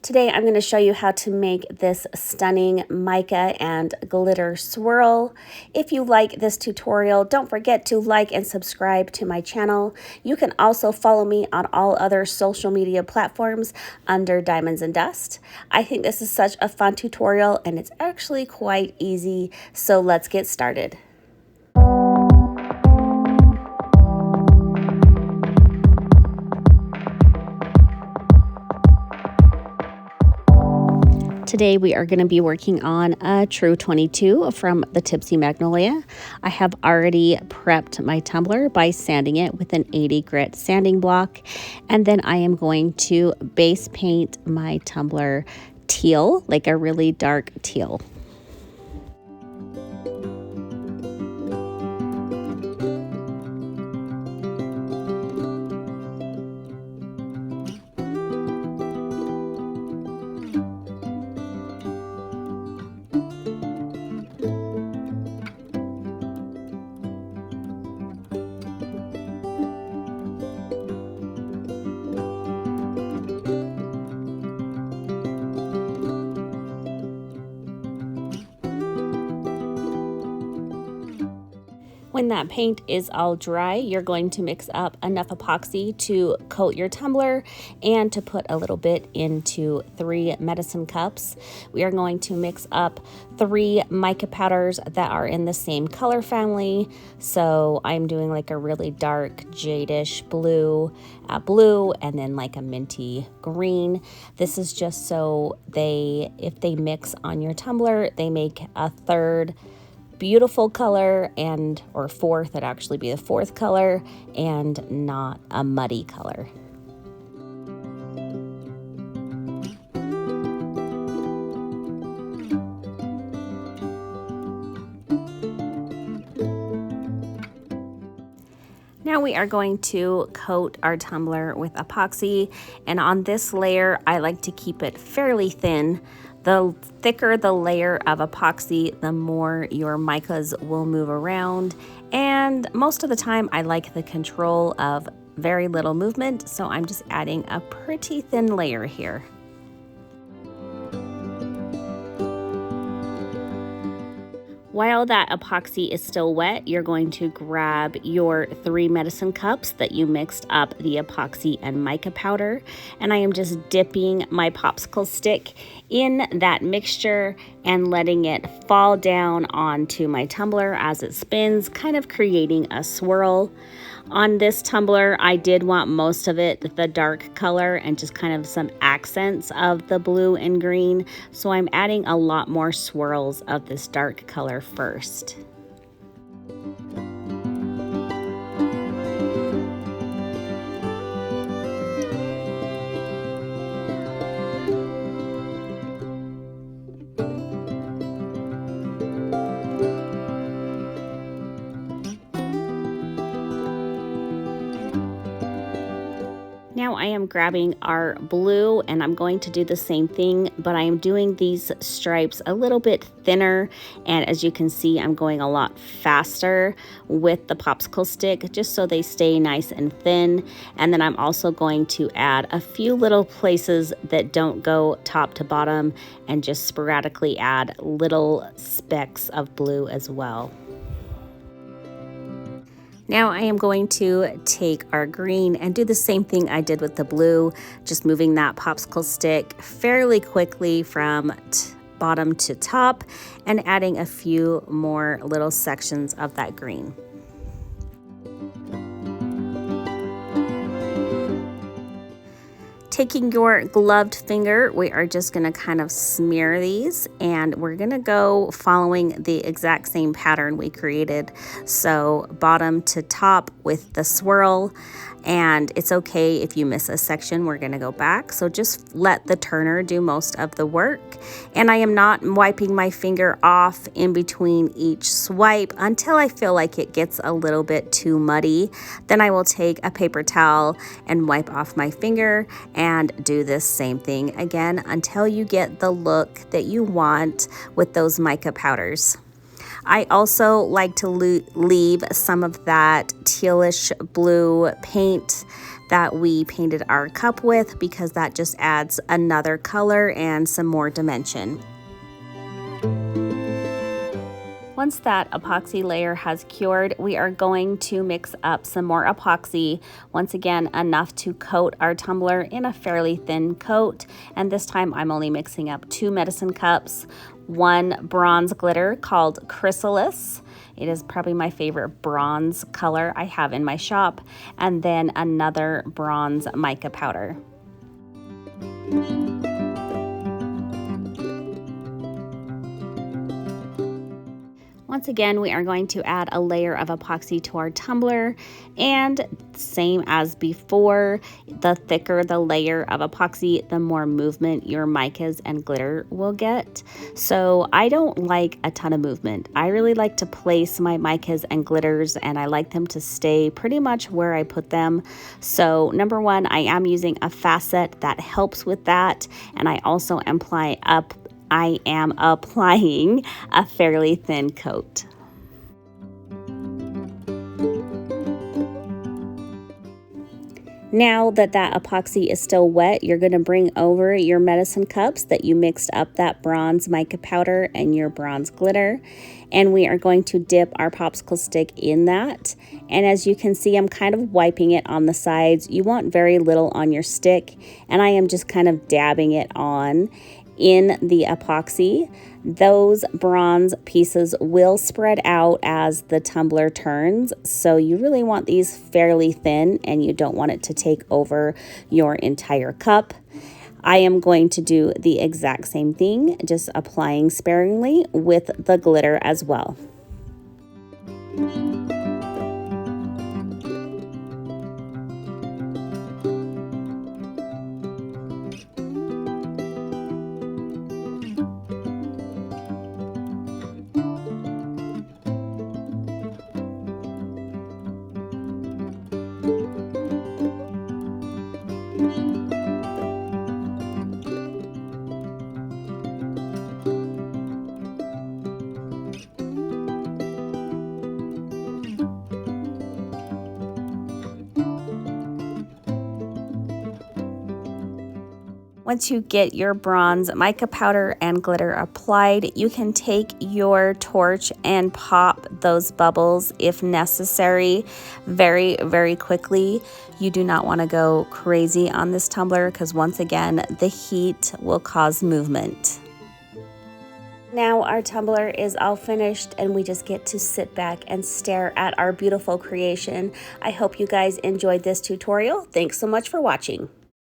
Today I'm going to show you how to make this stunning mica and glitter swirl. If you like this tutorial, don't forget to like and subscribe to my channel. You can also follow me on all other social media platforms under Diamonds and Dust. I think this is such a fun tutorial and it's actually quite easy, so let's get started. Today we are going to be working on a True 22 from the Tipsy Magnolia. I have already prepped my tumbler by sanding it with an 80 grit sanding block, and then I am going to base paint my tumbler teal, like a really dark teal. When that paint is all dry, you're going to mix up enough epoxy to coat your tumbler and to put a little bit into 3 medicine cups. We are going to mix up 3 mica powders that are in the same color family. So I'm doing like a really dark jadish blue, and then like a minty green. This is just so if they mix on your tumbler, they make a third beautiful color, or fourth, it'd actually be the 4th color, and not a muddy color. Now we are going to coat our tumbler with epoxy, and on this layer I like to keep it fairly thin. The thicker the layer of epoxy, the more your micas will move around, and most of the time I like the control of very little movement, so I'm just adding a pretty thin layer here. While that epoxy is still wet, you're going to grab your 3 medicine cups that you mixed up the epoxy and mica powder, and I am just dipping my popsicle stick in that mixture and letting it fall down onto my tumbler as it spins, kind of creating a swirl. On this tumbler, I did want most of it the dark color and just kind of some accents of the blue and green, so I'm adding a lot more swirls of this dark color first. Now I am grabbing our blue and I'm going to do the same thing, but I am doing these stripes a little bit thinner, and as you can see I'm going a lot faster with the popsicle stick just so they stay nice and thin. And then I'm also going to add a few little places that don't go top to bottom and just sporadically add little specks of blue as well. Now I am going to take our green and do the same thing I did with the blue, just moving that popsicle stick fairly quickly from bottom to top and adding a few more little sections of that green. Taking your gloved finger, we are just going to kind of smear these, and we're going to go following the exact same pattern we created. So bottom to top with the swirl, and it's okay if you miss a section, we're going to go back. So just let the turner do most of the work. And I am not wiping my finger off in between each swipe until I feel like it gets a little bit too muddy. Then I will take a paper towel and wipe off my finger and do this same thing again until you get the look that you want with those mica powders. I also like to leave some of that tealish blue paint that we painted our cup with, because that just adds another color and some more dimension. Once that epoxy layer has cured, we are going to mix up some more epoxy. Once again, enough to coat our tumbler in a fairly thin coat. And this time I'm only mixing up 2 medicine cups, 1 bronze glitter called Chrysalis. It is probably my favorite bronze color I have in my shop. And then another bronze mica powder. Once again, we are going to add a layer of epoxy to our tumbler, and same as before, the thicker the layer of epoxy, the more movement your micas and glitter will get. So I don't like a ton of movement. I really like to place my micas and glitters, and I like them to stay pretty much where I put them. So number one, I am using a facet that helps with that, and I also I am applying a fairly thin coat. Now that epoxy is still wet, you're going to bring over your medicine cups that you mixed up that bronze mica powder and your bronze glitter. And we are going to dip our popsicle stick in that. And as you can see, I'm kind of wiping it on the sides. You want very little on your stick, and I am just kind of dabbing it on in the epoxy. Those bronze pieces will spread out as the tumbler turns, so you really want these fairly thin, and you don't want it to take over your entire cup. I am going to do the exact same thing, just applying sparingly with the glitter as well. Once you get your bronze mica powder and glitter applied, you can take your torch and pop those bubbles if necessary very, very quickly. You do not want to go crazy on this tumbler because once again, the heat will cause movement. Now our tumbler is all finished and we just get to sit back and stare at our beautiful creation. I hope you guys enjoyed this tutorial. Thanks so much for watching.